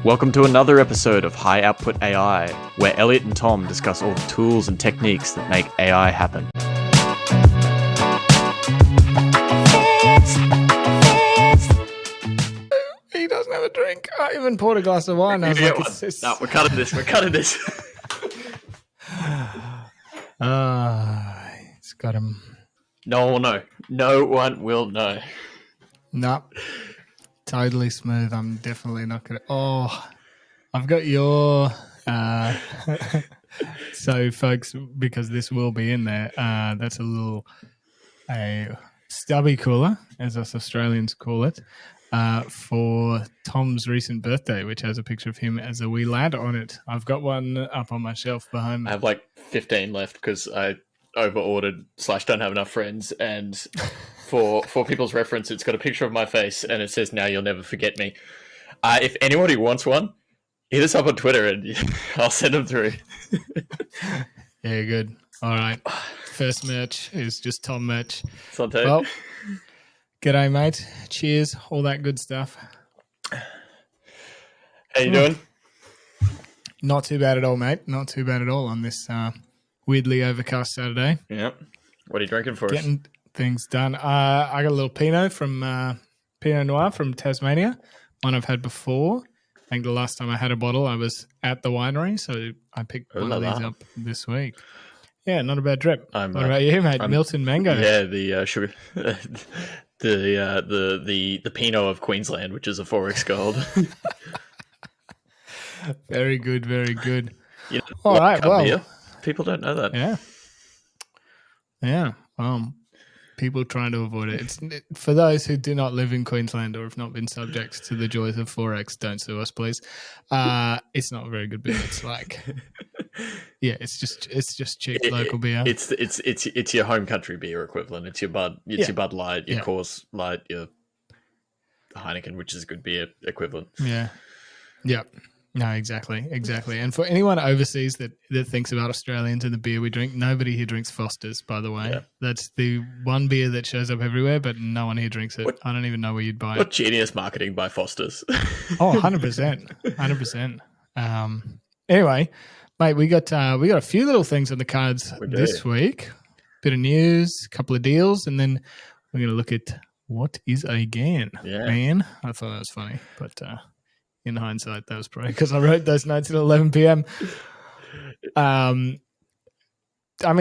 Welcome to another episode of High Output AI, where Elliot and Tom discuss all the tools and techniques that make AI happen. He doesn't have a drink. I even poured a glass of wine. I was like, No, we're cutting this. We're cutting this. It's got him. No one will know. No one will know. No. Totally smooth. I'm definitely not going to. Oh, I've got your. So, folks, because this will be in there, that's a stubby cooler, as us Australians call it, for Tom's recent birthday, which has a picture of him as a wee lad on it. I've got one up on my shelf behind me. I have like 15 left because I over-ordered / don't have enough friends, and for people's reference, it's got a picture of my face and it says, "Now you'll never forget me." If anybody wants one, hit us up on Twitter and I'll send them through. Yeah, good. All right. First merch is just Tom merch. Santé. Well, g'day, mate. Cheers. All that good stuff. How you doing? Not too bad at all, mate. Not too bad at all on this weirdly overcast Saturday. Yeah. What are you drinking for us? Getting things done. I got a little Pinot from Pinot Noir from Tasmania, one I've had before. I think the last time I had a bottle, I was at the winery, so I picked one of these up this week. Yeah, not a bad trip. What about you, mate? Milton Mango. Yeah, the sugar, the Pinot of Queensland, which is a 4X Gold. Very good, very good. You know, all right, well, beer? People don't know that. Yeah. People trying to avoid it. It's for those who do not live in Queensland or have not been subject to the joys of 4X. Don't sue us, please. It's not a very good beer. It's like, yeah, it's just cheap local beer. It's your home country beer equivalent. It's your Bud. It's your Bud Light, your Coors Light, your Heineken, which is a good beer equivalent. Yeah. Yep. No, exactly. And for anyone overseas that thinks about Australians and the beer we drink, nobody here drinks Foster's, by the way. Yeah. That's the one beer that shows up everywhere, but no one here drinks it. I don't even know where you'd buy it. What genius marketing by Foster's. 100%. Anyway, mate, we got a few little things on the cards this week. Bit of news, a couple of deals, and then we're going to look at what is a GAN. Yeah. Man, I thought that was funny, but... in hindsight, that was probably because I wrote those notes at 11 p.m. I mean,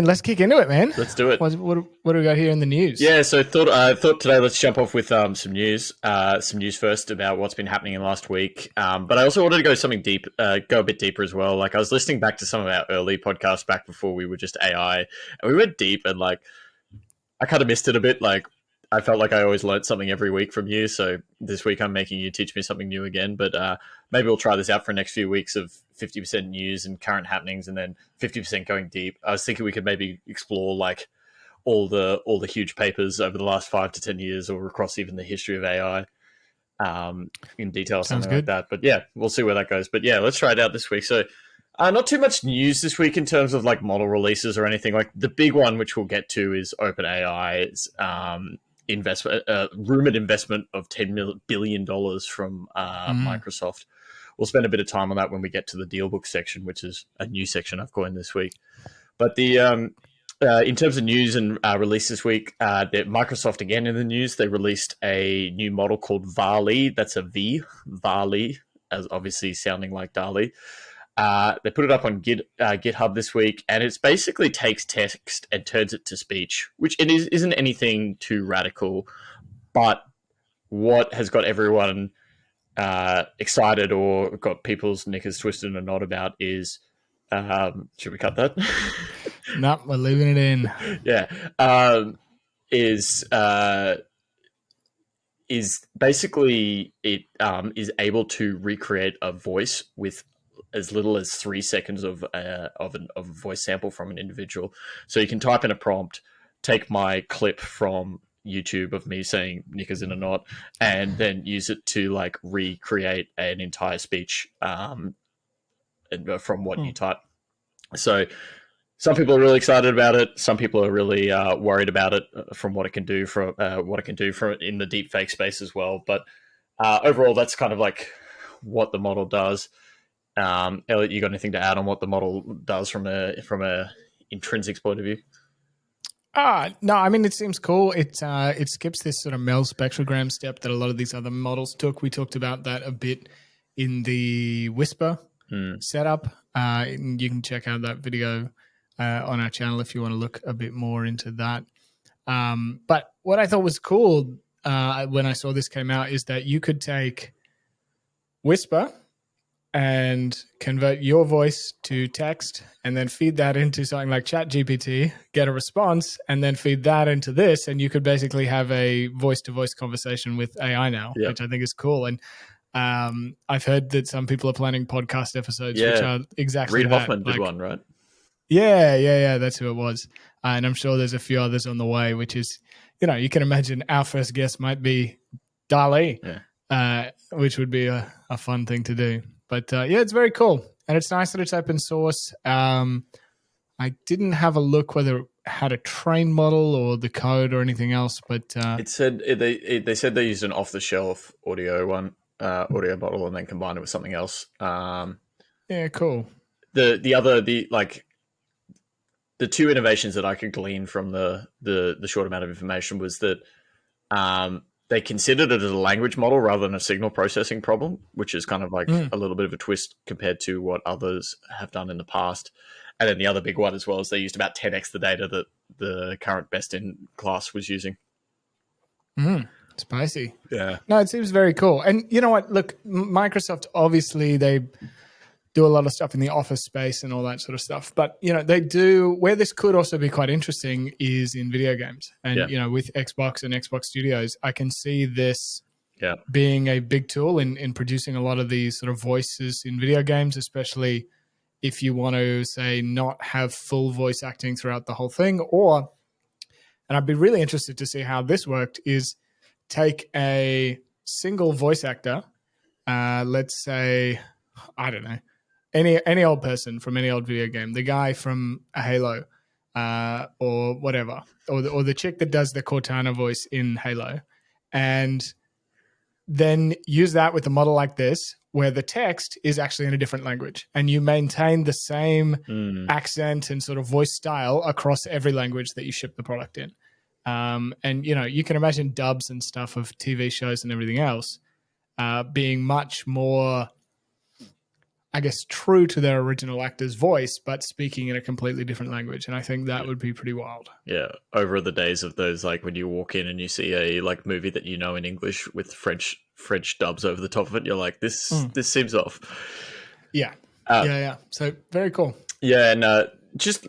let's kick into it, man. Let's do it. What do we got here in the news? Yeah, so I thought today let's jump off with some news. Some news first about what's been happening in last week. But I also wanted to go a bit deeper as well. Like I was listening back to some of our early podcasts back before we were just AI, and we went deep, and like I kind of missed it a bit. Like I felt like I always learned something every week from you. So this week I'm making you teach me something new again. But maybe we'll try this out for the next few weeks of 50% news and current happenings and then 50% going deep. I was thinking we could maybe explore like all the huge papers over the last 5 to 10 years or across even the history of AI in detail, something like that. But yeah, we'll see where that goes. But yeah, let's try it out this week. So not too much news this week in terms of like model releases or anything. Like the big one, which we'll get to, is OpenAI's rumored investment of $10 billion from Microsoft. We'll spend a bit of time on that when we get to the deal book section, which is a new section I've coined this week. But the in terms of news and release this week, Microsoft again in the news. They released a new model called VALL-E. That's a V, VALL-E, as obviously sounding like DALL-E. They put it up on GitHub this week, and it basically takes text and turns it to speech, which it isn't anything too radical. But what has got everyone excited or got people's knickers twisted in a knot about is, should we cut that? No, we're leaving it in. Yeah, is basically it is able to recreate a voice with as little as 3 seconds of a voice sample from an individual. So you can type in a prompt, take my clip from YouTube of me saying knickers in a knot, and then use it to like recreate an entire speech from what you type. So some people are really excited about it. Some people are really worried about it from what it can do in the deepfake space as well. But overall, that's kind of like what the model does. Elliot, you got anything to add on what the model does from a intrinsic point of view? No, I mean, it seems cool. It skips this sort of Mel spectrogram step that a lot of these other models took. We talked about that a bit in the Whisper setup. You can check out that video on our channel if you want to look a bit more into that. But what I thought was cool when I saw this came out is that you could take Whisper and convert your voice to text and then feed that into something like ChatGPT, get a response, and then feed that into this. And you could basically have a voice-to-voice conversation with AI now, which I think is cool. And I've heard that some people are planning podcast episodes, which are exactly Reid that. Hoffman did one, right? Yeah. That's who it was. And I'm sure there's a few others on the way, which is, you can imagine our first guest might be DALL-E, which would be a fun thing to do. But it's very cool. And it's nice that it's open source. I didn't have a look whether it had a trained model or the code or anything else, but it said they said they used an off-the-shelf audio model and then combined it with something else. Yeah, cool. The two innovations that I could glean from the short amount of information was that they considered it as a language model rather than a signal processing problem, which is kind of like a little bit of a twist compared to what others have done in the past. And then the other big one as well is they used about 10x the data that the current best-in-class was using. Spicy. Yeah. No, it seems very cool. And you know what? Look, Microsoft, obviously, they do a lot of stuff in the office space and all that sort of stuff. But, they do, where this could also be quite interesting is in video games. And, with Xbox and Xbox Studios, I can see this being a big tool in producing a lot of these sort of voices in video games, especially if you want to, say, not have full voice acting throughout the whole thing. Or, and I'd be really interested to see how this worked, is take a single voice actor, let's say, I don't know, any old person from any old video game, the guy from a Halo or whatever, or the chick that does the Cortana voice in Halo, and then use that with a model like this, where the text is actually in a different language, and you maintain the same accent and sort of voice style across every language that you ship the product in. And, you can imagine dubs and stuff of TV shows and everything else being much more, I guess, true to their original actor's voice, but speaking in a completely different language. And I think that would be pretty wild. Yeah. Over the days of those, like when you walk in and you see a movie that in English with French dubs over the top of it, you're like, this seems off. Yeah. So very cool. Yeah. And just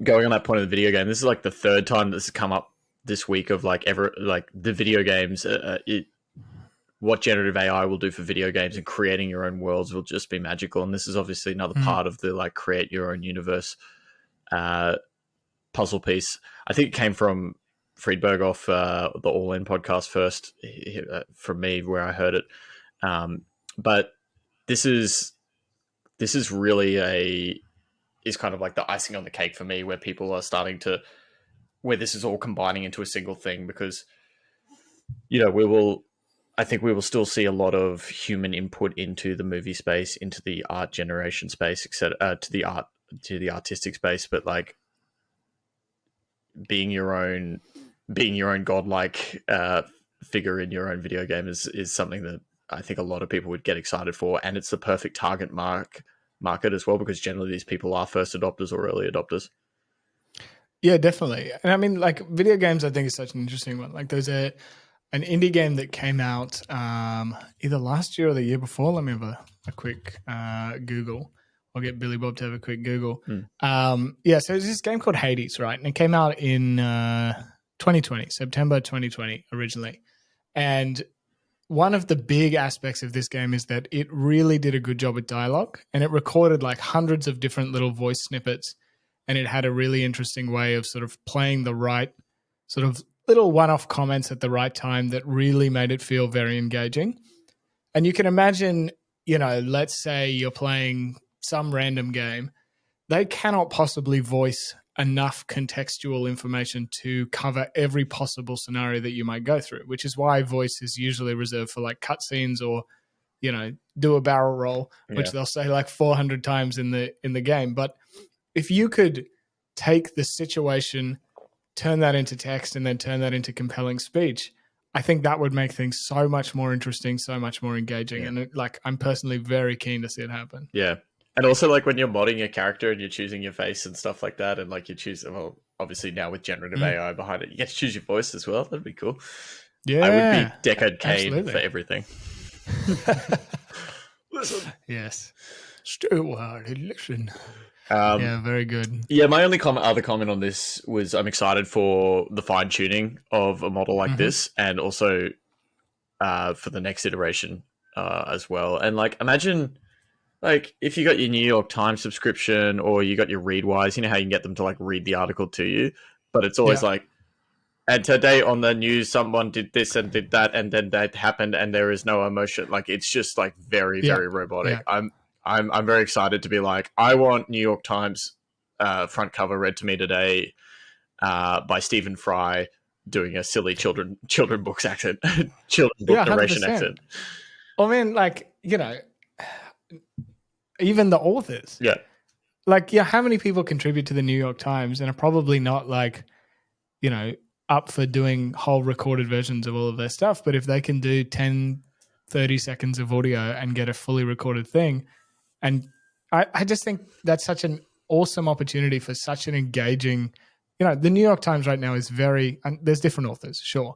going on that point of the video game, this is like the third time this has come up this week of the video games, what generative AI will do for video games and creating your own worlds will just be magical. And this is obviously another part of the create your own universe puzzle piece. I think it came from Friedberg off the All In podcast first from me, where I heard it. But this is really is kind of like the icing on the cake for me, where people are starting to, where this is all combining into a single thing, because I think we will still see a lot of human input into the movie space, into the art generation space, etc., to the artistic space. But being your own godlike figure in your own video game is something that I think a lot of people would get excited for, and it's the perfect target market as well, because generally these people are first adopters or early adopters. Yeah, definitely. And I mean, video games, I think is such an interesting one. There's an indie game that came out either last year or the year before. Let me have a quick Google. I'll get Billy Bob to have a quick Google. So there's this game called Hades, right? And it came out in 2020, September 2020 originally. And one of the big aspects of this game is that it really did a good job with dialogue, and it recorded hundreds of different little voice snippets, and it had a really interesting way of sort of playing the right sort of little one-off comments at the right time that really made it feel very engaging. And you can imagine, let's say you're playing some random game, they cannot possibly voice enough contextual information to cover every possible scenario that you might go through, which is why voice is usually reserved for cutscenes or, do a barrel roll, which Yeah. they'll say like 400 times in the game. But if you could take the situation, turn that into text, and then turn that into compelling speech, I think that would make things so much more interesting, so much more engaging. Yeah. And I'm personally very keen to see it happen. Yeah. And also, like, when you're modding a character and you're choosing your face and stuff like that, and like you choose, well, obviously now with generative AI behind it, you get to choose your voice as well. That'd be cool. Yeah, I would be Deckard Cain absolutely. for everything. Listen. Yes. Steward, listen. Yeah, very good. Yeah, my only other comment on this was I'm excited for the fine tuning of a model like this, and also for the next iteration as well. And like, imagine like if you got your New York Times subscription or you got your Readwise, you know how you can get them to like read the article to you, but it's always like, and today on the news, someone did this and did that, and then that happened, and there is no emotion. Like, it's just like very, very robotic. Yeah. I'm very excited to be like, I want New York Times front cover read to me today by Stephen Fry doing a silly children books accent, children book narration 100%. accent. I mean, like, even the authors. Yeah. Like, how many people contribute to the New York Times and are probably not like, up for doing whole recorded versions of all of their stuff. But if they can do 10, 30 seconds of audio and get a fully recorded thing, and I just think that's such an awesome opportunity for such an engaging, the New York Times right now is and there's different authors, sure,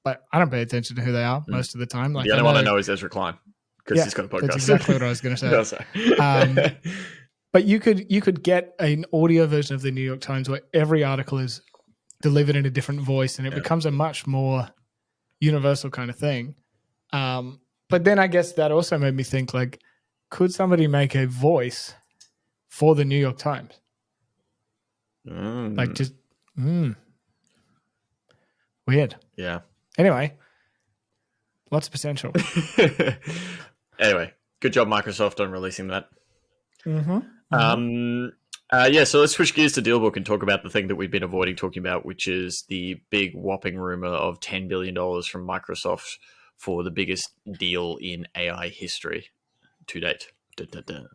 but I don't pay attention to who they are most of the time. Like, the only one I know is Ezra Klein because he's got a podcast. That's exactly what I was going to say. But you could get an audio version of the New York Times where every article is delivered in a different voice, and it becomes a much more universal kind of thing. But then I guess that also made me think, like, could somebody make a voice for the New York Times? Like, just weird. Yeah. Anyway, lots of potential. Anyway, good job, Microsoft, on releasing that. So let's switch gears to Dealbook and talk about the thing that we've been avoiding talking about, which is the big whopping rumor of $10 billion from Microsoft for the biggest deal in AI history to date. Dun, dun, dun.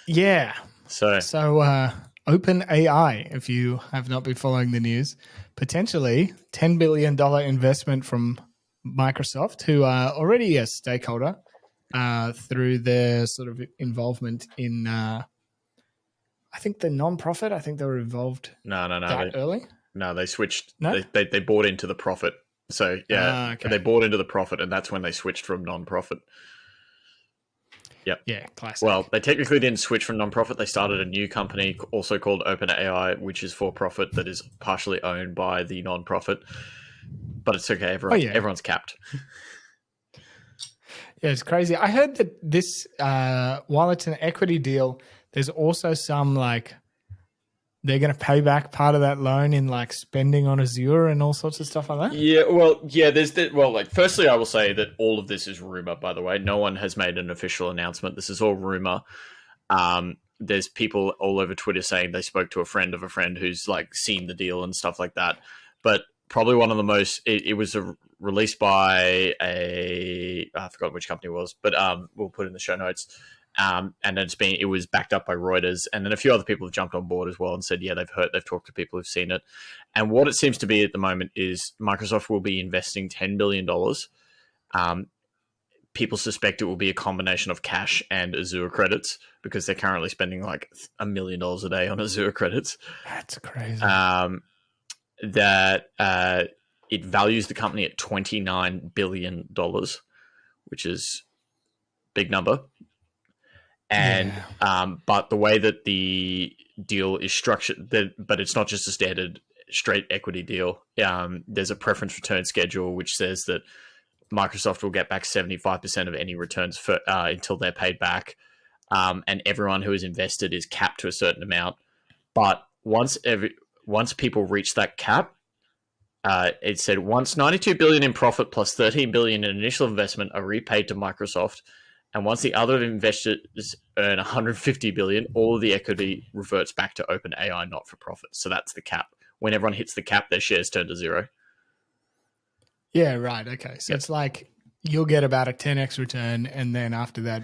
Yeah. So OpenAI, if you have not been following the news, potentially $10 billion investment from Microsoft, who are already a stakeholder through their sort of involvement in I think the non-profit. I think they were involved early. No, they switched. No? They bought into the profit. So, they bought into the profit, and that's when they switched from non-profit. Yep. Yeah, classic. Well, they technically didn't switch from non-profit. They started a new company also called OpenAI, which is for-profit, that is partially owned by the non-profit. But it's okay. Everyone's capped. Yeah, it's crazy. I heard that this, while it's an equity deal, there's also some like they're going to pay back part of that loan in like spending on Azure and all sorts of stuff like that. Yeah, there's that. Well, like, firstly, I will say that all of this is rumor, by the way. No one has made an official announcement. This is all rumor. There's people all over Twitter saying they spoke to a friend of a friend who's like seen the deal and stuff like that. But probably one of the most, it was released by I forgot which company it was, but we'll put it in the show notes. And it was backed up by Reuters, and then a few other people have jumped on board as well and said, yeah, they've talked to people who've seen it. And what it seems to be at the moment is Microsoft will be investing $10 billion. People suspect it will be a combination of cash and Azure credits because they're currently spending like $1 million a day on Azure credits. That's crazy. It values the company at $29 billion, which is a big number. And but the way that the deal is structured, but it's not just a standard straight equity deal. There's a preference return schedule which says that Microsoft will get back 75% of any returns for until they're paid back, and everyone who is invested is capped to a certain amount. But once people reach that cap, it said once $92 billion in profit plus $13 billion in initial investment are repaid to Microsoft. And once the other investors earn $150 billion, all of the equity reverts back to OpenAI, not for profit. So that's the cap. When everyone hits the cap, their shares turn to zero. Yeah, right. Okay. So it's like you'll get about a 10x return, and then after that,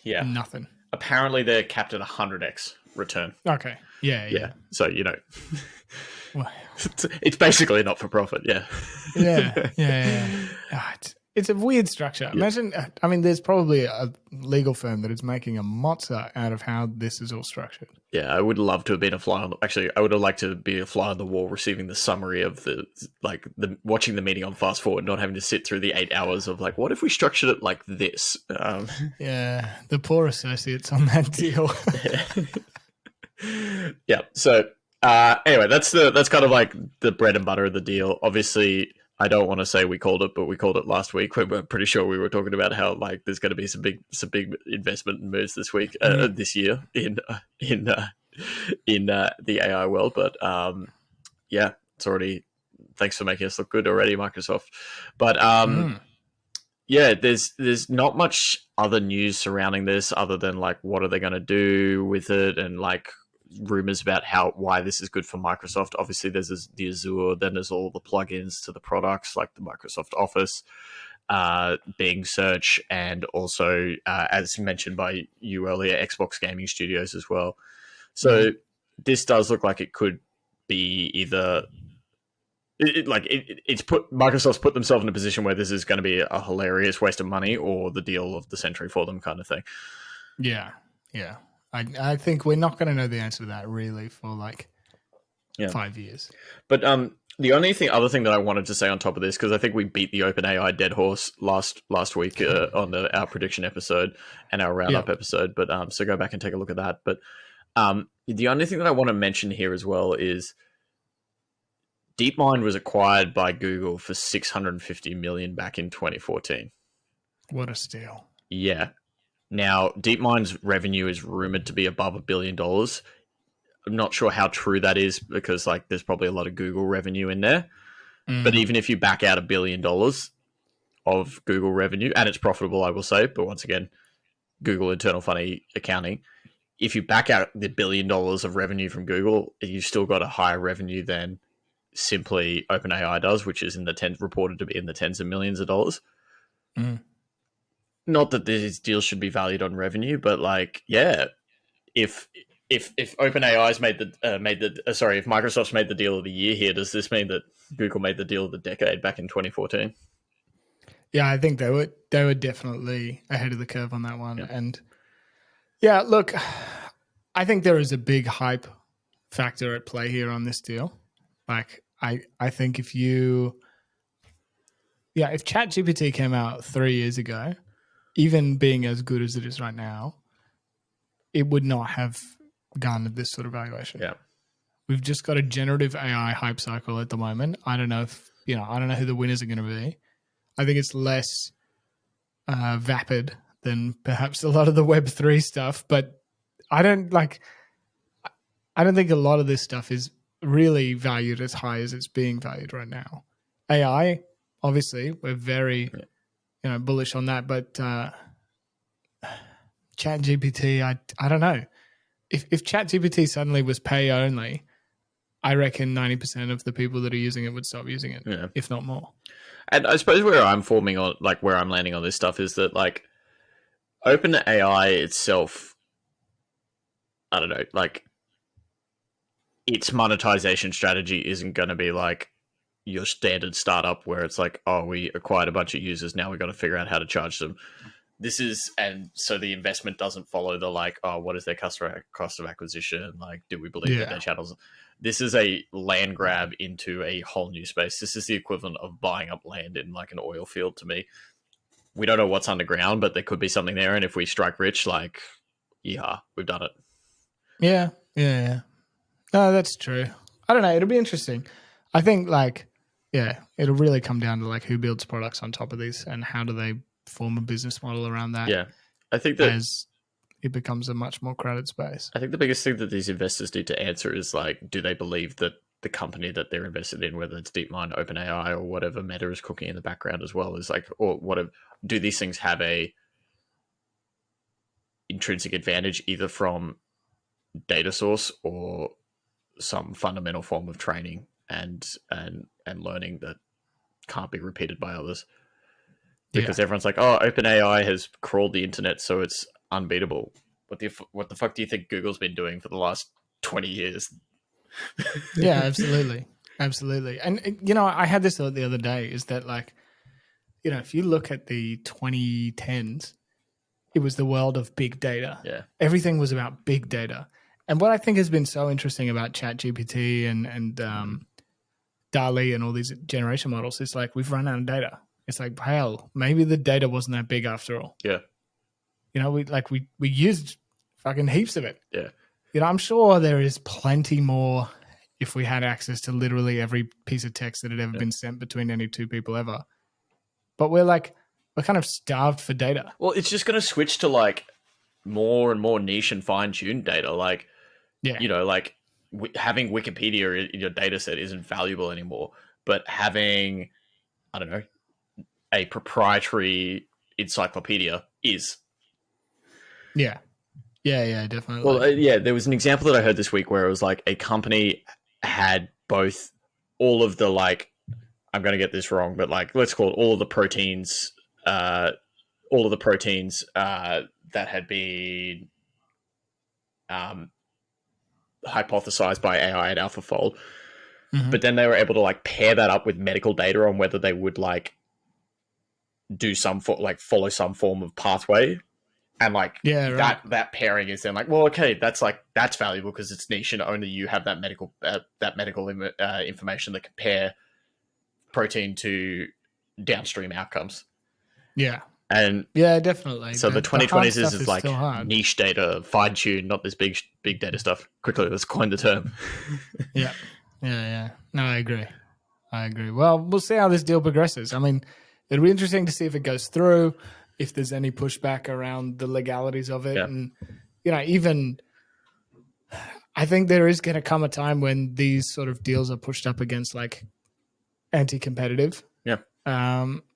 Yeah. nothing. Apparently, they're capped at 100x return. Okay. Yeah. So, Well, it's basically not for profit. Yeah. yeah. It's a weird structure. Imagine, I mean, there's probably a legal firm that is making a mozza out of how this is all structured. Yeah, I would love to have been a fly on. Actually, I would have liked to be a fly on the wall, receiving the summary of the watching the meeting on fast forward, not having to sit through the 8 hours of like, what if we structured it like this? Yeah, the poor associates on that deal. Yeah. So anyway, that's kind of like the bread and butter of the deal. Obviously, I don't want to say we called it, but we called it last week. We're pretty sure we were talking about how like there's going to be some big investment and moves this week, this year in the AI world. But yeah, it's already. Thanks for making us look good already, Microsoft. But yeah, there's not much other news surrounding this other than like what are they going to do with it, and like rumors about why this is good for Microsoft. Obviously, there's the Azure, then there's all the plugins to the products like the Microsoft Office, Bing Search, and also, as mentioned by you earlier, Xbox Gaming Studios as well. So this does look like it could be either. Microsoft's put themselves in a position where this is going to be a hilarious waste of money or the deal of the century for them, kind of thing. Yeah. I think we're not going to know the answer to that really for like 5 years. But the only other thing that I wanted to say on top of this, because I think we beat the OpenAI dead horse last week on our prediction episode and our roundup episode. But so go back and take a look at that. But the only thing that I want to mention here as well is DeepMind was acquired by Google for $650 million back in 2014. What a steal! Yeah. Now, DeepMind's revenue is rumored to be above $1 billion. I'm not sure how true that is because, like, there's probably a lot of Google revenue in there. But even if you back out $1 billion of Google revenue, and it's profitable, I will say, but once again, Google internal funny accounting. If you back out the $1 billion of revenue from Google, you've still got a higher revenue than simply OpenAI does, which is reported to be in the tens of millions of dollars. Not that these deals should be valued on revenue, but like, yeah, if OpenAI's if Microsoft's made the deal of the year here, does this mean that Google made the deal of the decade back in 2014? Yeah, I think they were definitely ahead of the curve on that one. Yeah. And yeah, look, I think there is a big hype factor at play here on this deal. Like, I think if ChatGPT came out 3 years ago, even being as good as it is right now, it would not have garnered this sort of valuation. Yeah. We've just got a generative AI hype cycle at the moment. I don't know who the winners are going to be. I think it's less vapid than perhaps a lot of the Web3 stuff, but I don't think a lot of this stuff is really valued as high as it's being valued right now. AI, obviously, we're very bullish on that, but ChatGPT, I don't know. If ChatGPT suddenly was pay only, I reckon 90% of the people that are using it would stop using it, if not more. And I suppose where I'm landing on this stuff is that like OpenAI itself, I don't know, like its monetization strategy isn't going to be like your standard startup where it's like, oh, we acquired a bunch of users, now we've got to figure out how to charge them. This is, and so the investment doesn't follow the like, oh, what is their customer cost of acquisition? Like, do we believe that their channels? This is a land grab into a whole new space. This is the equivalent of buying up land in like an oil field to me. We don't know what's underground, but there could be something there. And if we strike rich, like, yeah, we've done it. Yeah. No, that's true. I don't know. It'll be interesting. I think it'll really come down to like who builds products on top of these and how do they form a business model around that. Yeah. I think that as it becomes a much more crowded space. I think the biggest thing that these investors need to answer is like, do they believe that the company that they're invested in, whether it's DeepMind, OpenAI, or whatever Meta is cooking in the background as well, is like, or do these things have a intrinsic advantage either from data source or some fundamental form of training and learning that can't be repeated by others? because everyone's like, oh, OpenAI has crawled the internet, so it's unbeatable. What the fuck do you think Google's been doing for the last 20 years? Yeah, absolutely. Absolutely. And, you know, I had this thought the other day is that, like, you know, if you look at the 2010s, it was the world of big data. Yeah. Everything was about big data. And what I think has been so interesting about ChatGPT and DALL-E and all these generation models is like we've run out of data. It's like, hell, maybe the data wasn't that big after all. Yeah. You know, we used fucking heaps of it. Yeah. You know, I'm sure there is plenty more if we had access to literally every piece of text that had ever been sent between any two people ever. But we're kind of starved for data. Well, it's just going to switch to like more and more niche and fine-tuned data. Like, you know, like having Wikipedia in your data set isn't valuable anymore, but having, I don't know, a proprietary encyclopedia is. Yeah. Yeah, definitely. Well, yeah, there was an example that I heard this week where it was like a company had both all of the, like, I'm going to get this wrong, but like, let's call it all of the proteins that had been hypothesized by AI at AlphaFold. Mm-hmm. But then they were able to like pair that up with medical data on whether they would like do follow some form of pathway. And like that pairing is then like, well, okay, that's valuable because it's niche and only you have that medical information that compare protein to downstream outcomes. Yeah. And yeah, definitely. So the 2020s is like niche data, fine tuned, not this big data stuff. Quickly, let's coin the term. Yeah. No, I agree. Well, we'll see how this deal progresses. I mean, it'll be interesting to see if it goes through, if there's any pushback around the legalities of it. Yeah. And, you know, even I think there is going to come a time when these sort of deals are pushed up against like anti-competitive. Yeah.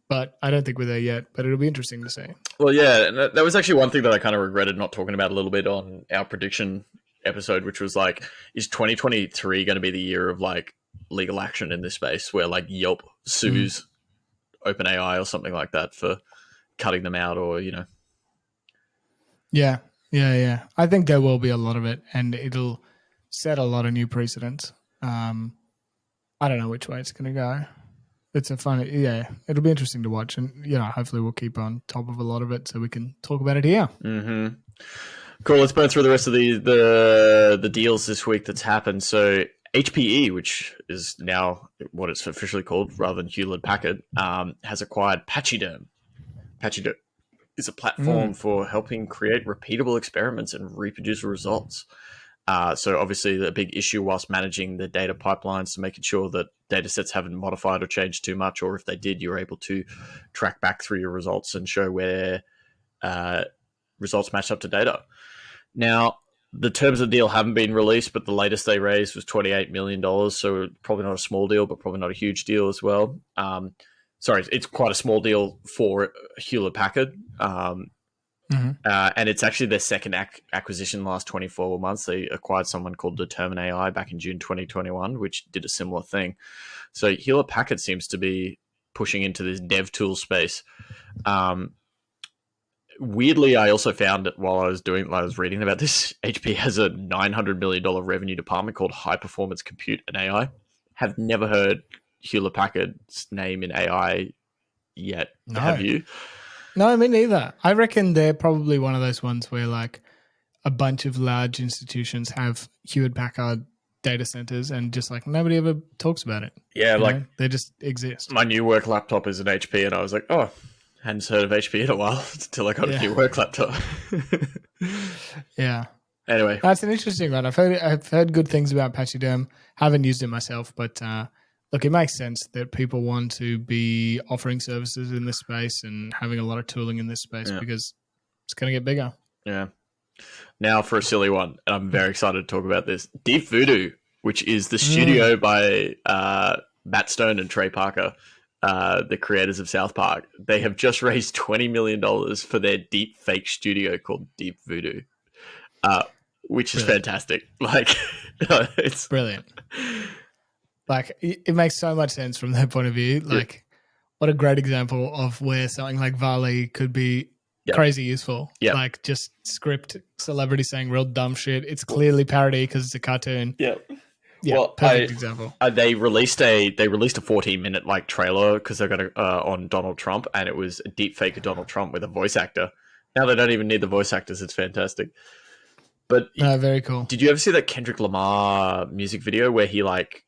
But I don't think we're there yet, but it'll be interesting to see. Well, yeah, that was actually one thing that I kind of regretted not talking about a little bit on our prediction episode, which was like, is 2023 going to be the year of like legal action in this space where like Yelp sues OpenAI or something like that for cutting them out, or, you know. Yeah. I think there will be a lot of it, and it'll set a lot of new precedents. I don't know which way it's going to go. It's it'll be interesting to watch, and, you know, hopefully we'll keep on top of a lot of it so we can talk about it here. Mm-hmm. Cool. Let's burn through the rest of the deals this week that's happened. So HPE, which is now what it's officially called rather than Hewlett Packard, has acquired Patchyderm. Patchyderm is a platform for helping create repeatable experiments and reproducible results. So obviously the big issue whilst managing the data pipelines to making sure that data sets haven't modified or changed too much, or if they did, you're able to track back through your results and show where results match up to data. Now, the terms of the deal haven't been released, but the latest they raised was $28 million. So probably not a small deal, but probably not a huge deal as well. Sorry, it's quite a small deal for Hewlett Packard. And it's actually their second acquisition in the last 24 months. They acquired someone called Determine AI back in June 2021, which did a similar thing. So Hewlett Packard seems to be pushing into this dev tool space. Weirdly, I also found that while I was reading about this, HP has a $900 million revenue department called High Performance Compute and AI. Have never heard Hewlett Packard's name in AI yet. No. Have you? No, me neither. I reckon they're probably one of those ones where like a bunch of large institutions have Hewlett Packard data centers and just like nobody ever talks about it. Yeah, like they just exist. My new work laptop is an HP, and I was like, oh, hadn't heard of HP in a while until I got a new work laptop. Yeah. Anyway, that's an interesting one. I've heard good things about Patchyderm. Haven't used it myself, but look, it makes sense that people want to be offering services in this space and having a lot of tooling in this space because it's going to get bigger. Yeah. Now for a silly one, and I'm very excited to talk about this. Deep Voodoo, which is the studio by Matt Stone and Trey Parker, the creators of Southpark. They have just raised $20 million for their deep fake studio called Deep Voodoo, which is fantastic. Like, it's brilliant. Like, it makes so much sense from their point of view. Like, what a great example of where something like VALL-E could be Yep. crazy useful. Yep. Like just script celebrity saying real dumb shit. It's clearly parody because it's a cartoon. Yeah. Yeah, Well, perfect example. They released a 14-minute like trailer because they're going to on Donald Trump, and it was a deep fake of Donald Trump with a voice actor. Now they don't even need the voice actors. It's fantastic. But Very cool. Did you ever see that Kendrick Lamar music video where he like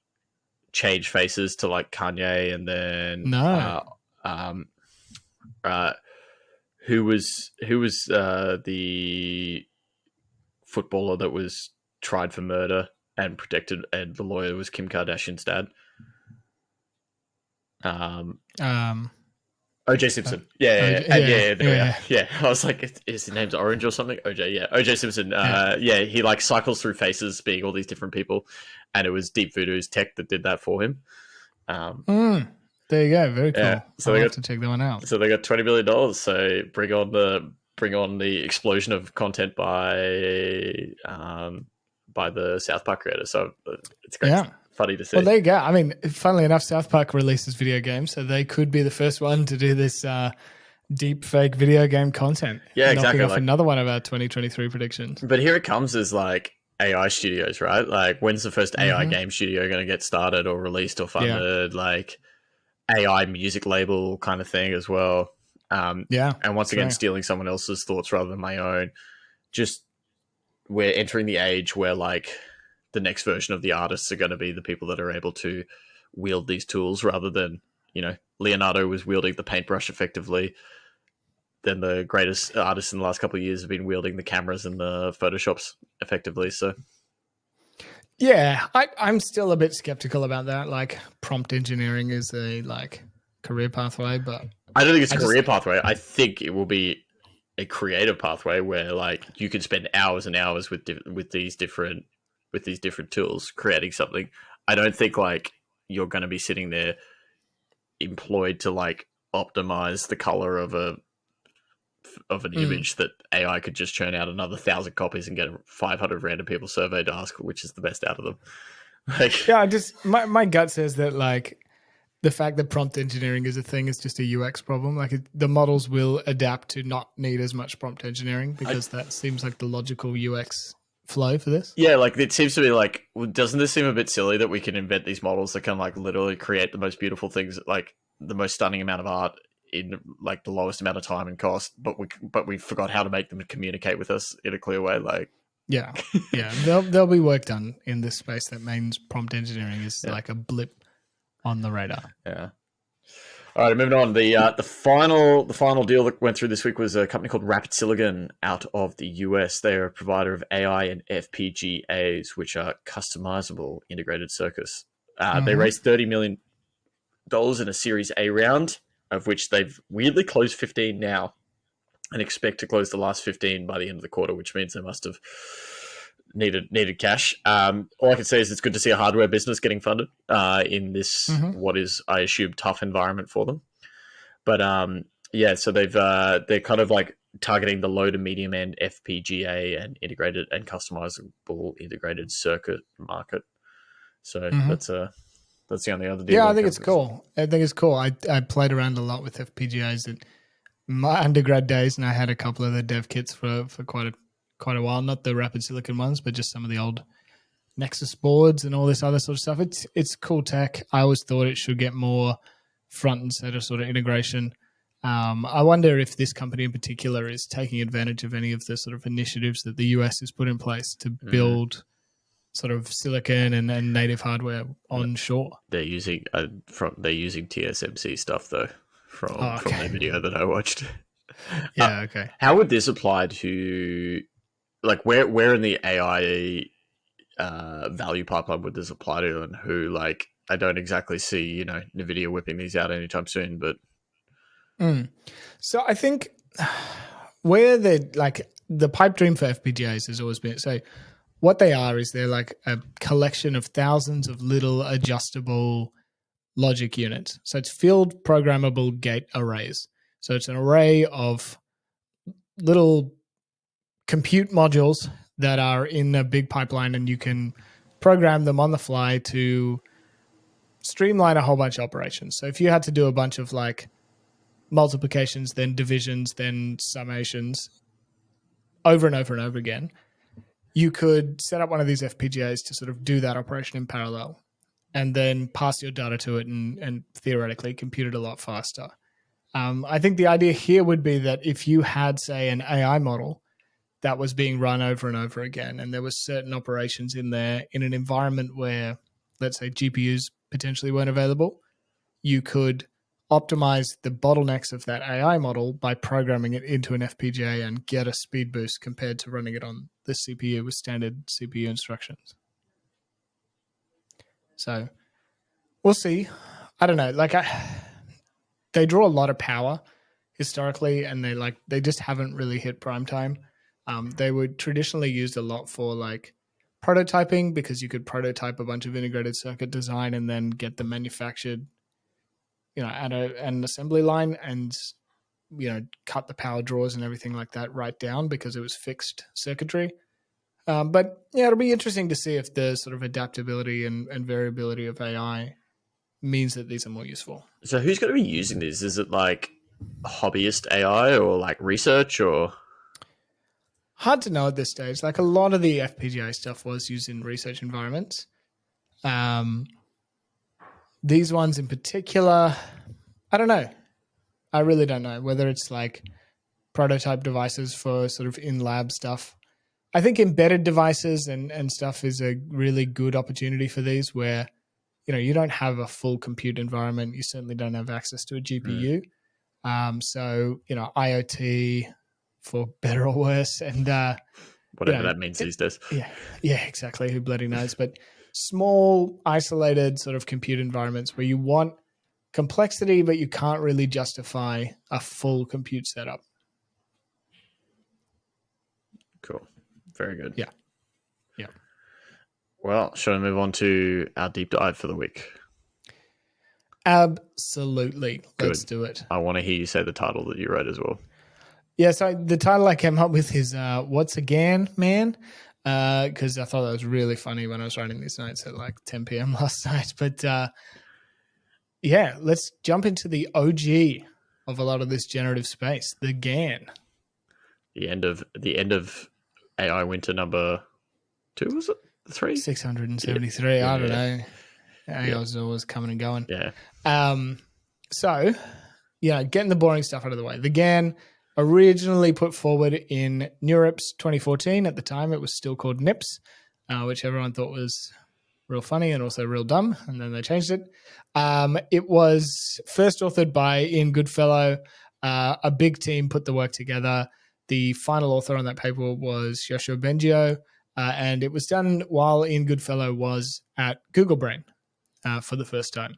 changed faces to like Kanye, and then No. Who was the footballer that was tried for murder and protected, and the lawyer was Kim Kardashian's dad? OJ Simpson. Yeah. I was like, is his name's Orange or something? OJ, yeah. OJ Simpson. He like cycles through faces being all these different people, and it was Deep Voodoo's tech that did that for him. There you go. Very cool. Yeah. So I'll have to check that one out. So they got $20 million. So bring on the explosion of content by the Southpark creator. So it's great. Yeah. Funny to see. Well, there you go. I mean, funnily enough, Southpark releases video games, so they could be the first one to do this deep fake video game content. Yeah, exactly. Knocking off another one of our 2023 predictions. But here it comes as like AI studios, right? Like, when's the first AI game studio going to get started or released or funded? Yeah. Like AI music label kind of thing as well. And once again, stealing someone else's thoughts rather than my own. Just we're entering the age where like the next version of the artists are going to be the people that are able to wield these tools rather than, Leonardo was wielding the paintbrush effectively. Then the greatest artists in the last couple of years have been wielding the cameras and the Photoshops effectively. So, yeah, I'm still a bit skeptical about that. Like, prompt engineering is a career pathway, but I don't think it's a career pathway. I think it will be a creative pathway where like you can spend hours and hours with these different tools creating something. I don't think like you're going to be sitting there employed to like optimize the color of an image that AI could just churn out another 1,000 copies and get 500 random people surveyed to ask which is the best out of them. Like, yeah, my gut says that like the fact that prompt engineering is a thing is just a UX problem. Like the models will adapt to not need as much prompt engineering because that seems like the logical UX flow for this. Yeah, like it seems to be like, doesn't this seem a bit silly that we can invent these models that can like literally create the most beautiful things, like the most stunning amount of art in like the lowest amount of time and cost, but we forgot how to make them communicate with us in a clear way. Like, yeah, there'll be work done in this space that means prompt engineering is like a blip on the radar. Yeah. All right, moving on. The final deal that went through this week was a company called Rapid Silicon out of the US. They're a provider of AI and FPGAs, which are customizable integrated circuits. They raised $30 million in a Series A round, of which they've weirdly closed 15 now and expect to close the last 15 by the end of the quarter, which means they must have needed cash. All I can say is it's good to see a hardware business getting funded in this what is, I assume, tough environment for them. But so they're kind of like targeting the low to medium end FPGA and integrated and customizable integrated circuit market. So that's the only other deal. Yeah, I think it's cool. I played around a lot with FPGAs in my undergrad days, and I had a couple of the dev kits for quite a while. Not the Rapid Silicon ones, but just some of the old Nexus boards and all this other sort of stuff. It's cool tech. I always thought it should get more front and center sort of integration. I wonder if this company in particular is taking advantage of any of the sort of initiatives that the US has put in place to build sort of silicon and native hardware onshore. They're using TSMC stuff though from the video that I watched. Yeah, okay. How would this apply to like where in the AI value pipeline would this apply to, and who? Like, I don't exactly see NVIDIA whipping these out anytime soon, but so I think where the pipe dream for FPGAs has always been so. What they are is they're like a collection of thousands of little adjustable logic units. So it's field programmable gate arrays. So it's an array of little compute modules that are in a big pipeline, and you can program them on the fly to streamline a whole bunch of operations. So if you had to do a bunch of like multiplications, then divisions, then summations over and over and over again, you could set up one of these FPGAs to sort of do that operation in parallel and then pass your data to it and theoretically compute it a lot faster. I think the idea here would be that if you had, say, an AI model that was being run over and over again, and there were certain operations in there in an environment where, let's say, GPUs potentially weren't available, you could optimize the bottlenecks of that AI model by programming it into an FPGA and get a speed boost compared to running it on the CPU with standard CPU instructions. So we'll see. I don't know. Like they draw a lot of power historically, and they just haven't really hit prime time. They were traditionally used a lot for like prototyping because you could prototype a bunch of integrated circuit design and then get them manufactured, at an assembly line and, cut the power draws and everything like that right down because it was fixed circuitry. But yeah, it'll be interesting to see if the sort of adaptability and variability of AI means that these are more useful. So who's going to be using this? Is it like hobbyist AI or like research or? Hard to know at this stage. Like a lot of the FPGA stuff was used in research environments. These ones in particular, I don't know. I really don't know whether it's like prototype devices for sort of in-lab stuff. I think embedded devices and stuff is a really good opportunity for these where, you don't have a full compute environment. You certainly don't have access to a GPU. So, IoT for better or worse. And whatever that means these days. Yeah, exactly. Who bloody knows? But small, isolated sort of compute environments where you want complexity, but you can't really justify a full compute setup. Cool. Very good. Yeah. Well, shall we move on to our deep dive for the week? Absolutely. Let's do it. I want to hear you say the title that you wrote as well. Yeah, so the title I came up with is What's a GAN, Man? Because I thought that was really funny when I was writing these notes at like 10 p.m. last night. But yeah, let's jump into the OG of a lot of this generative space, the GAN. The end of AI winter number 2, was it? 3? 673. Yeah. I don't know. AI was always coming and going. Yeah. So, getting the boring stuff out of the way. The GAN originally put forward in NeurIPS 2014. At the time, it was still called NIPS, which everyone thought was real funny and also real dumb, and then they changed it. It was first authored by Ian Goodfellow. A big team put the work together. The final author on that paper was Yoshua Bengio, and it was done while Ian Goodfellow was at Google Brain for the first time.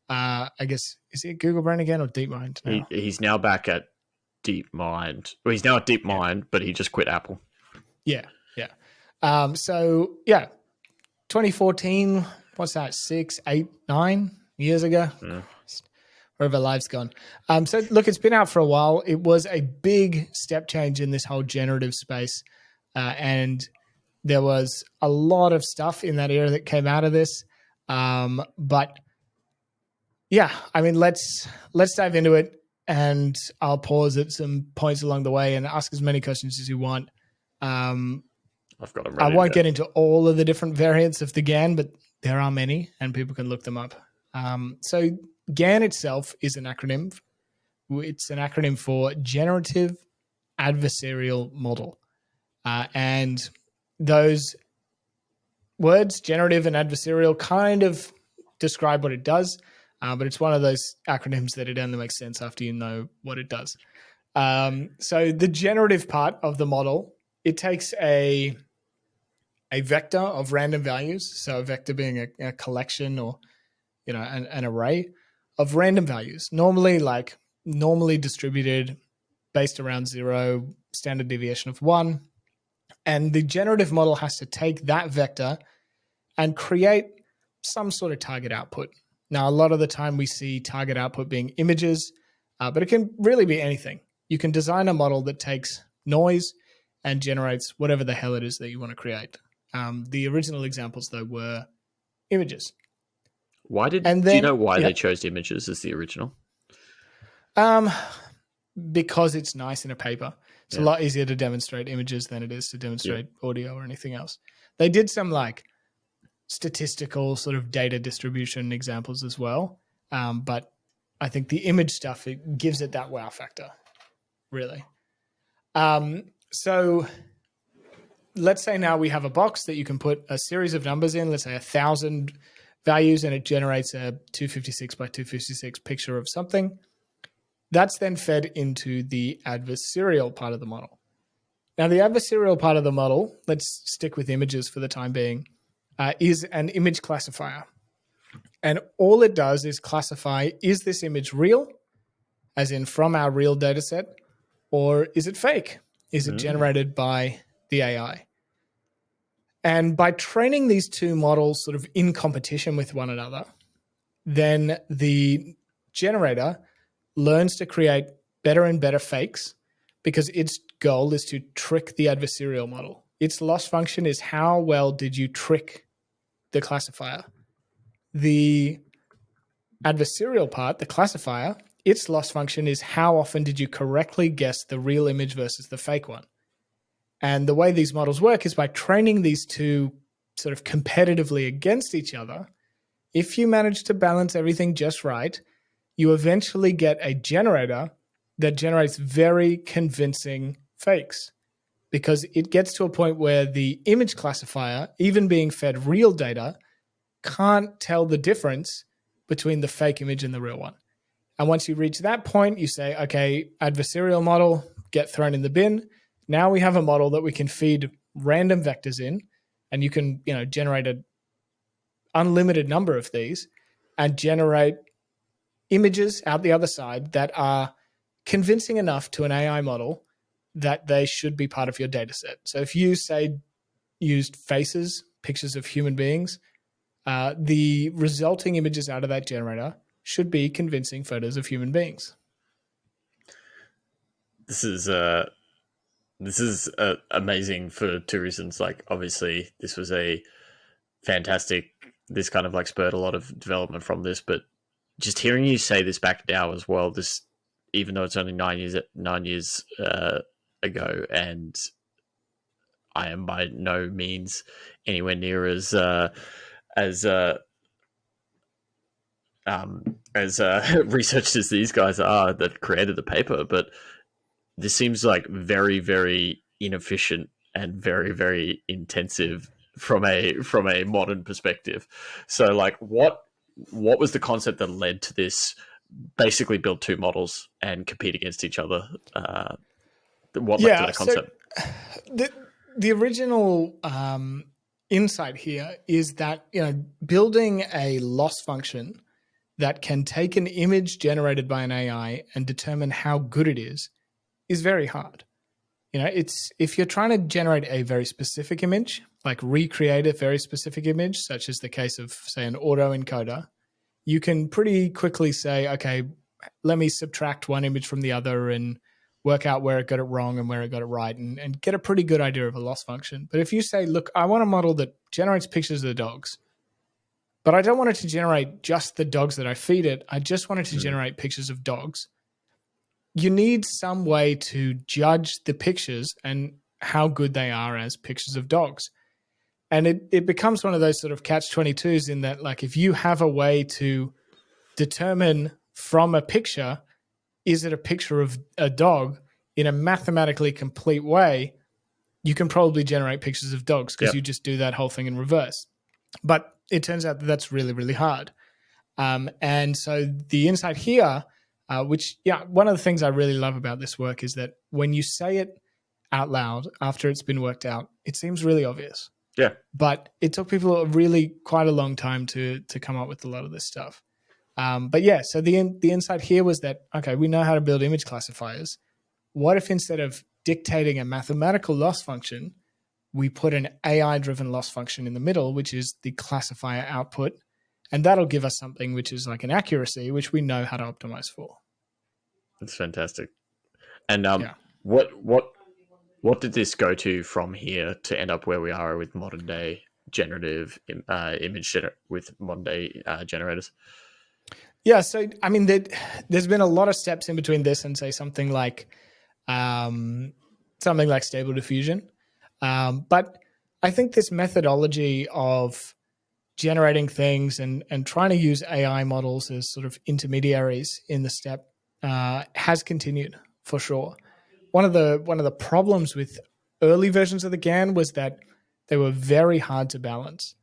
I guess, is it Google Brain again or DeepMind now? He's now back at DeepMind. Well, he's now at DeepMind, but he just quit Apple. Yeah. 2014, what's that, 6, 8, 9 years ago? Yeah. Wherever life's gone. So look, it's been out for a while. It was a big step change in this whole generative space. And there was a lot of stuff in that era that came out of this. But yeah, I mean, let's dive into it, and I'll pause at some points along the way and ask as many questions as you want. I've got them ready. I won't get into all of the different variants of the GAN, but there are many, and people can look them up. So GAN itself is an acronym. It's an acronym for Generative Adversarial Model. And those words, generative and adversarial, kind of describe what it does, but it's one of those acronyms that it only makes sense after you know what it does. So the generative part of the model, it takes a vector of random values, so a vector being a collection or an array of random values, normally distributed based around 0, standard deviation of 1. And the generative model has to take that vector and create some sort of target output. Now, a lot of the time we see target output being images, but it can really be anything. You can design a model that takes noise and generates whatever the hell it is that you want to create. The original examples, though, were images. And Do you then, know why yeah, they chose images as the original? um, because it's nice in a paper. It's a Yeah. lot easier to demonstrate images than it is to demonstrate audio or anything else. They did some like statistical sort of data distribution examples as well. But I think the image stuff, it gives it that wow factor, really. So let's say now we have a box that you can put a series of numbers in, let's say 1,000 values, and it generates a 256 by 256 picture of something. That's then fed into the adversarial part of the model. Now, the adversarial part of the model, let's stick with images for the time being, is an image classifier. And all it does is classify, is this image real, as in from our real data set, or is it fake? Is it generated by the AI? And by training these two models sort of in competition with one another, then the generator learns to create better and better fakes because its goal is to trick the adversarial model. Its loss function is how well did you trick the classifier. The adversarial part, the classifier, its loss function is how often did you correctly guess the real image versus the fake one. And the way these models work is by training these two sort of competitively against each other. If you manage to balance everything just right, you eventually get a generator that generates very convincing fakes because it gets to a point where the image classifier, even being fed real data, can't tell the difference between the fake image and the real one. And once you reach that point, you say, okay, adversarial model, get thrown in the bin. Now we have a model that we can feed random vectors in, and you can, generate an unlimited number of these and generate images out the other side that are convincing enough to an AI model that they should be part of your data set. So if you say used faces, pictures of human beings, the resulting images out of that generator should be convincing photos of human beings. This is amazing for two reasons. Like, obviously, this was a fantastic. This kind of like spurred a lot of development from this, but just hearing you say this back now as well. This, even though it's only 9 years ago, and I am by no means anywhere near as researched as these guys are that created the paper, but this seems like very, very inefficient and very, very intensive from a modern perspective. So, like, what was the concept that led to this? Basically, build two models and compete against each other. What led to that concept? So the original insight here is that building a loss function that can take an image generated by an AI and determine how good it is very hard. It's if you're trying to generate a very specific image, like recreate a very specific image, such as the case of, say, an autoencoder, you can pretty quickly say, okay, let me subtract one image from the other and work out where it got it wrong and where it got it right and get a pretty good idea of a loss function. But if you say, look, I want a model that generates pictures of the dogs, but I don't want it to generate just the dogs that I feed it. I just want it to generate pictures of dogs. You need some way to judge the pictures and how good they are as pictures of dogs. And it becomes one of those sort of catch-22s in that, like, if you have a way to determine from a picture, is it a picture of a dog in a mathematically complete way, you can probably generate pictures of dogs because you just do that whole thing in reverse. But it turns out that that's really, really hard. And so the insight here, one of the things I really love about this work is that when you say it out loud after it's been worked out, it seems really obvious. Yeah. But it took people really quite a long time to come up with a lot of this stuff. But yeah, so the insight here was that, okay, we know how to build image classifiers. What if instead of dictating a mathematical loss function, we put an AI-driven loss function in the middle, which is the classifier output, and that'll give us something which is like an accuracy, which we know how to optimize for. That's fantastic. And what did this go to from here to end up where we are with modern day generative with modern day generators? Yeah, so I mean, there's been a lot of steps in between this and say something like Stable Diffusion, but I think this methodology of generating things and trying to use AI models as sort of intermediaries in the step has continued for sure. One of the problems with early versions of the GAN was that they were very hard to balance.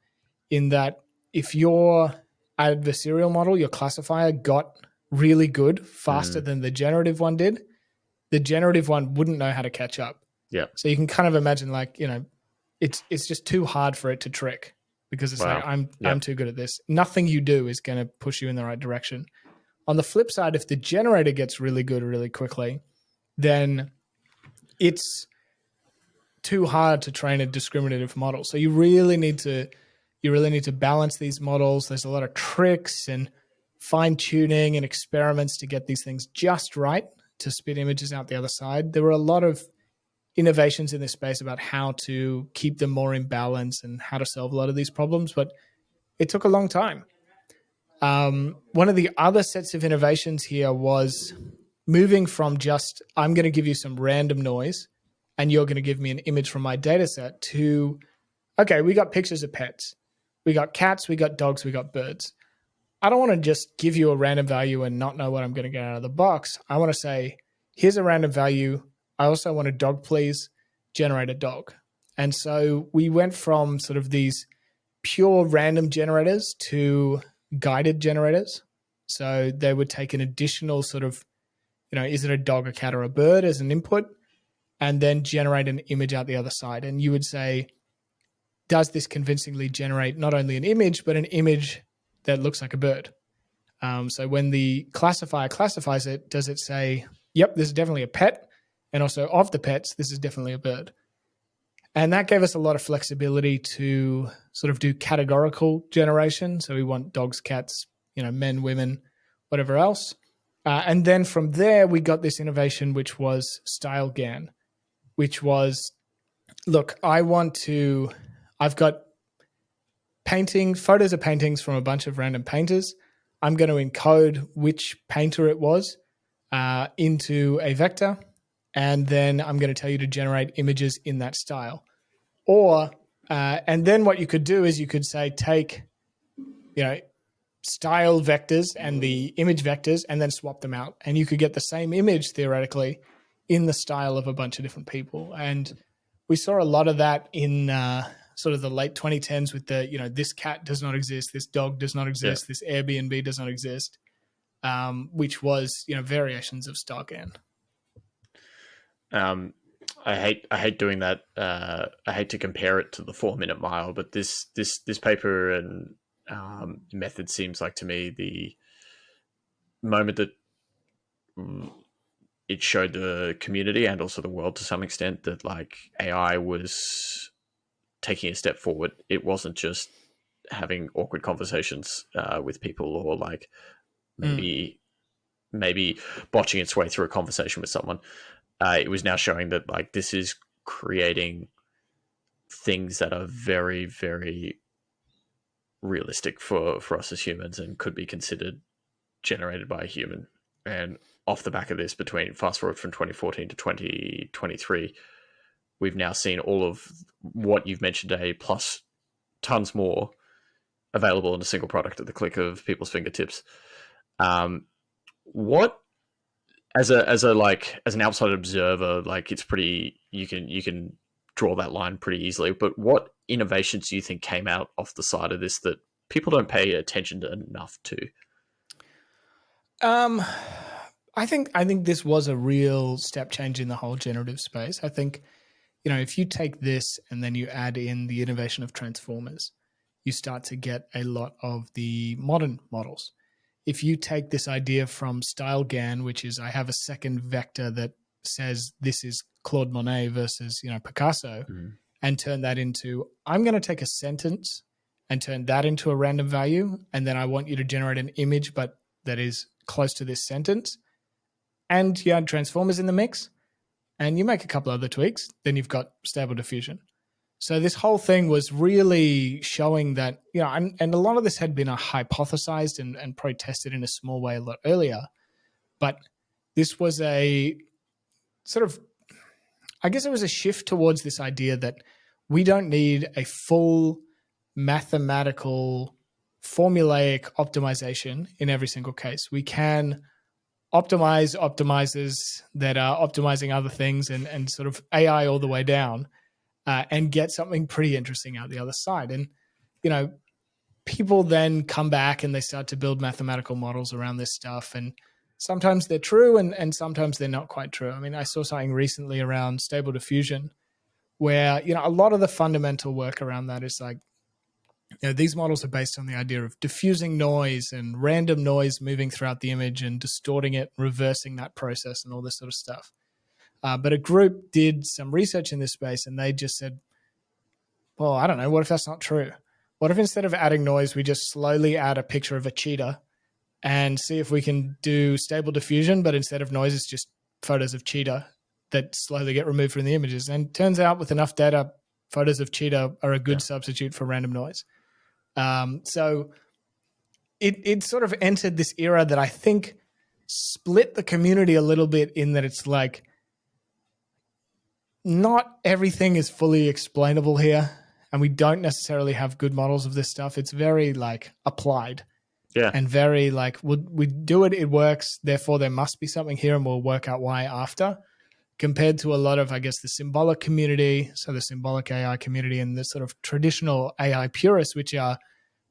In that, if your adversarial model, your classifier, got really good faster than the generative one did, the generative one wouldn't know how to catch up. Yeah. So you can kind of imagine, like, it's just too hard for it to trick, because it's Wow. like Yep. I'm too good at this. Nothing you do is going to push you in the right direction. On the flip side, if the generator gets really good really quickly, then it's too hard to train a discriminative model. So you really need to balance these models. There's a lot of tricks and fine tuning and experiments to get these things just right to spit images out the other side. There were a lot of innovations in this space about how to keep them more in balance and how to solve a lot of these problems, but it took a long time. One of the other sets of innovations here was moving from just, I'm going to give you some random noise and you're going to give me an image from my data set, to, okay, we got pictures of pets. We got cats, we got dogs, we got birds. I don't want to just give you a random value and not know what I'm going to get out of the box. I want to say, here's a random value. I also want a dog, please generate a dog. And so we went from sort of these pure random generators to guided generators. So they would take an additional sort of, is it a dog, a cat, or a bird as an input, and then generate an image out the other side. And you would say, does this convincingly generate not only an image, but an image that looks like a bird? So when the classifier classifies it, does it say, yep, this is definitely a pet, and also of the pets, this is definitely a bird? And that gave us a lot of flexibility to sort of do categorical generation. So we want dogs, cats, men, women, whatever else. And then from there, we got this innovation, which was style GAN, which was, look, I've got photos of paintings from a bunch of random painters. I'm going to encode which painter it was into a vector, and then I'm going to tell you to generate images in that style. And then what you could do is you could say, take, style vectors and the image vectors and then swap them out. And you could get the same image theoretically in the style of a bunch of different people. And we saw a lot of that in sort of the late 2010s with the, this cat does not exist, this dog does not exist, this Airbnb does not exist, which was, variations of style GAN. I hate doing that. I hate to compare it to the 4-minute mile, but this paper and method seems like, to me, the moment that it showed the community and also the world to some extent that, like, AI was taking a step forward. It wasn't just having awkward conversations with people, or like maybe botching its way through a conversation with someone. It was now showing that, like, this is creating things that are very, very realistic for us as humans and could be considered generated by a human. And off the back of this, fast forward from 2014 to 2023, we've now seen all of what you've mentioned today, plus tons more, available in a single product at the click of people's fingertips. What, as an outside observer, like, it's pretty, you can draw that line pretty easily. But what innovations do you think came out off the side of this that people don't pay attention to enough to? I think this was a real step change in the whole generative space. I think, if you take this and then you add in the innovation of transformers, you start to get a lot of the modern models. If you take this idea from style GAN, which is, I have a second vector that says this is Claude Monet versus, Picasso, and turn that into, I'm going to take a sentence and turn that into a random value, and then I want you to generate an image, but that is close to this sentence, and you add transformers in the mix, and you make a couple other tweaks, then you've got Stable Diffusion. So this whole thing was really showing that, and a lot of this had been hypothesized and protested in a small way a lot earlier. But this was a sort of, I guess it was a shift towards this idea that we don't need a full mathematical formulaic optimization in every single case. We can optimize optimizers that are optimizing other things and sort of AI all the way down and get something pretty interesting out the other side. And, people then come back and they start to build mathematical models around this stuff. And sometimes they're true and sometimes they're not quite true. I mean, I saw something recently around stable diffusion where, a lot of the fundamental work around that is like, these models are based on the idea of diffusing noise and random noise moving throughout the image and distorting it, reversing that process and all this sort of stuff. But a group did some research in this space and they just said, well, I don't know, what if that's not true? What if instead of adding noise, we just slowly add a picture of a cheetah and see if we can do stable diffusion, but instead of noise, it's just photos of cheetah that slowly get removed from the images. And turns out with enough data, photos of cheetah are a good substitute for random noise. So it sort of entered this era that I think split the community a little bit in that it's like not everything is fully explainable here, and we don't necessarily have good models of this stuff. It's very like applied. Yeah. And very like, we do it, it works, therefore there must be something here and we'll work out why after, compared to a lot of, I guess, the symbolic community, so the symbolic AI community and the sort of traditional AI purists, which are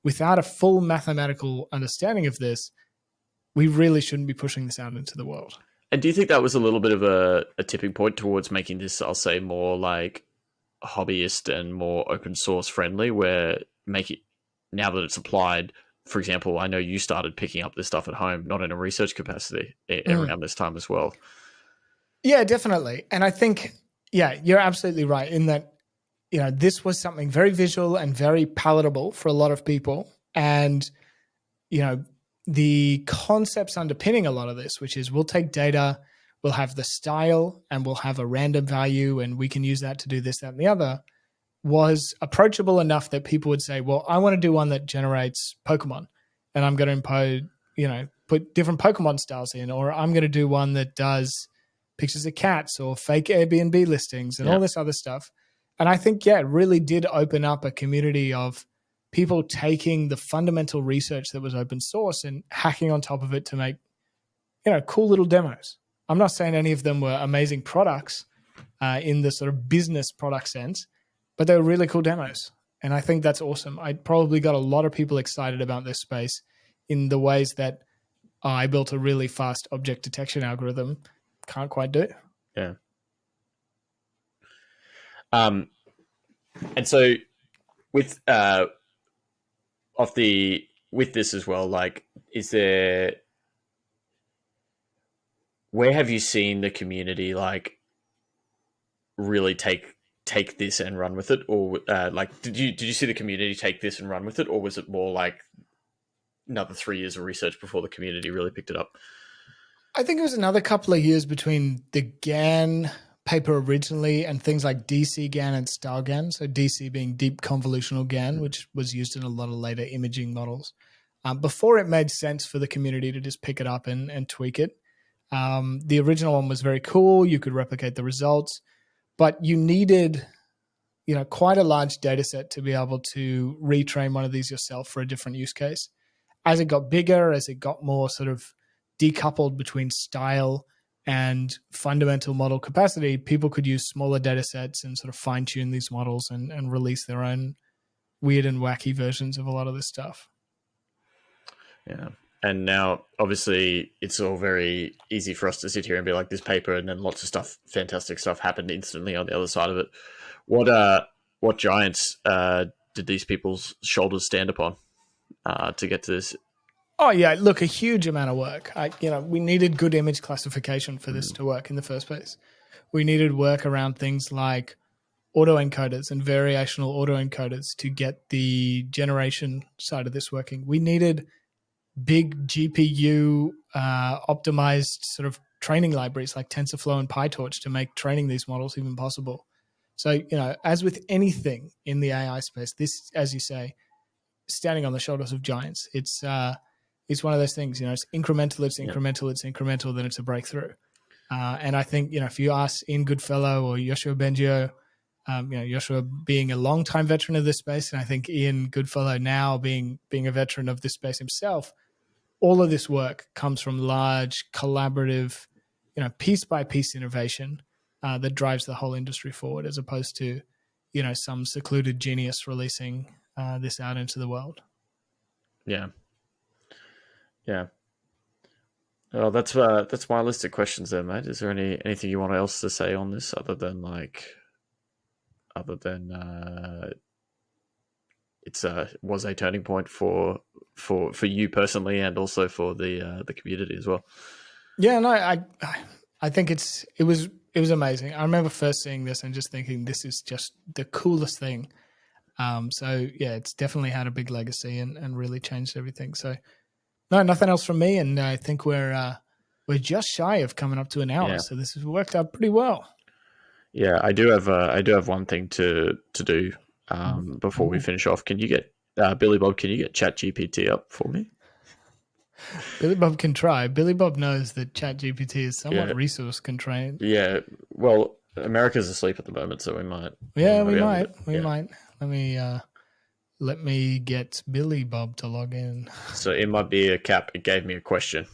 without a full mathematical understanding of this, we really shouldn't be pushing this out into the world. And do you think that was a little bit of a tipping point towards making this, I'll say, more like hobbyist and more open source friendly, where make it, now that it's applied, for example, I know you started picking up this stuff at home, not in a research capacity, around this time as well. Yeah, definitely. And I think, you're absolutely right in that, this was something very visual and very palatable for a lot of people. And, the concepts underpinning a lot of this, which is we'll take data, we'll have the style, and we'll have a random value, and we can use that to do this, that, and the other, was approachable enough that people would say, well, I want to do one that generates Pokemon and I'm going to impose, put different Pokemon styles in, or I'm going to do one that does pictures of cats or fake Airbnb listings and all this other stuff. And I think, it really did open up a community of people taking the fundamental research that was open source and hacking on top of it to make, cool little demos. I'm not saying any of them were amazing products in the sort of business product sense, but they were really cool demos. And I think that's awesome. I probably got a lot of people excited about this space in the ways that I built a really fast object detection algorithm can't quite do. Yeah. And so with with this as well, like, where have you seen the community like really take this and run with it, or like did you see the community take this and run with it, or was it more like another 3 years of research before the community really picked it up? I think it was another couple of years between the GAN paper originally and things like DC GAN and style GAN. So DC being deep convolutional GAN, which was used in a lot of later imaging models. Before it made sense for the community to just pick it up and tweak it. The original one was very cool. You could replicate the results, but you needed, quite a large data set to be able to retrain one of these yourself for a different use case. As it got bigger, as it got more sort of decoupled between style and fundamental model capacity, people could use smaller data sets and sort of fine tune these models and release their own weird and wacky versions of a lot of this stuff. Yeah. And now, obviously, it's all very easy for us to sit here and be like, this paper, and then lots of stuff, fantastic stuff happened instantly on the other side of it. What giants did these people's shoulders stand upon to get to this? Oh, yeah. Look, a huge amount of work. We needed good image classification for this to work in the first place. We needed work around things like autoencoders and variational autoencoders to get the generation side of this working. We needed big GPU optimized sort of training libraries like TensorFlow and PyTorch to make training these models even possible. So, as with anything in the AI space, this, as you say, standing on the shoulders of giants. It's one of those things, it's incremental, it's incremental, then it's a breakthrough. And I think, if you ask Ian Goodfellow or Yoshua Bengio, Yoshua being a long-time veteran of this space, and I think Ian Goodfellow now being a veteran of this space himself, all of this work comes from large, collaborative, piece-by-piece innovation that drives the whole industry forward, as opposed to, some secluded genius releasing this out into the world. Yeah. Well, that's my list of questions there, mate. Is there anything you want else to say on this other than was a turning point for you personally, and also for the community as well? Yeah, no, I think it was amazing. I remember first seeing this and just thinking, this is just the coolest thing. So yeah, it's definitely had a big legacy and really changed everything. So no, nothing else from me, and I think we're just shy of coming up to an hour. Yeah. So this has worked out pretty well. Yeah, I do have one thing to do before we finish off. Can you get Billy Bob? Can you get ChatGPT up for me? Billy Bob can try. Billy Bob knows that ChatGPT is somewhat resource constrained. Yeah, well, America's asleep at the moment, so we might. Yeah, we might. Let me get Billy Bob to log in. So in my beer cap, it gave me a question,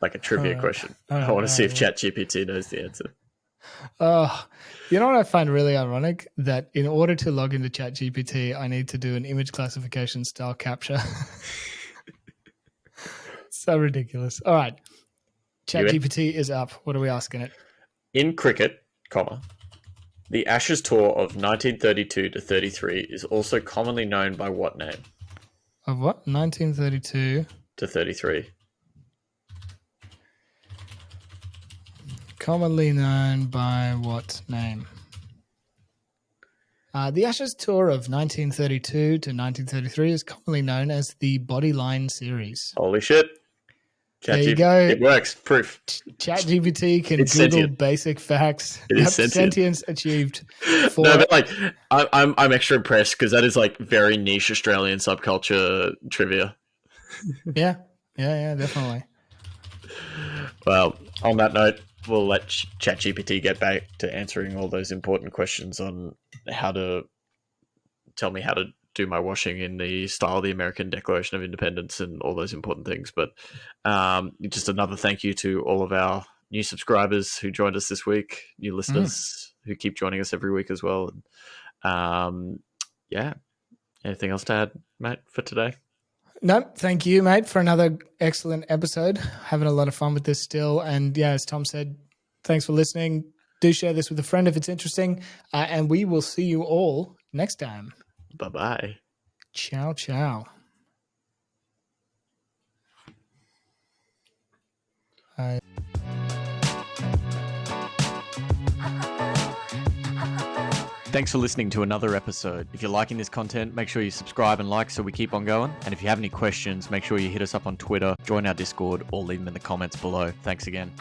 like a trivia question. I want to see if ChatGPT knows the answer. You know what I find really ironic? That in order to log into ChatGPT, I need to do an image classification style capture. So ridiculous. All right. ChatGPT is up. What are we asking it? In cricket, the Ashes tour of 1932 to 33 is also commonly known by what name? Of what? 1932 to 33. Commonly known by what name? The Ashes tour of 1932 to 1933 is commonly known as the Bodyline series. Holy shit. There you go. It works. Proof. ChatGPT can Google sentient. Basic facts. It is sentient. Sentience achieved. No, but I'm extra impressed because that is very niche Australian subculture trivia. Yeah, definitely. Well, on that note, we'll let ChatGPT get back to answering all those important questions on how to tell me how to do my washing in the style of the American Declaration of Independence and all those important things. But just another thank you to all of our new subscribers who joined us this week, new listeners who keep joining us every week as well. Yeah. Anything else to add, Matt, for today? No, thank you, mate, for another excellent episode. Having a lot of fun with this still. And yeah, as Tom said, thanks for listening. Do share this with a friend if it's interesting. And we will see you all next time. Bye-bye. Ciao, ciao. Thanks for listening to another episode. If you're liking this content, make sure you subscribe and like so we keep on going. And if you have any questions, make sure you hit us up on Twitter, join our Discord, or leave them in the comments below. Thanks again.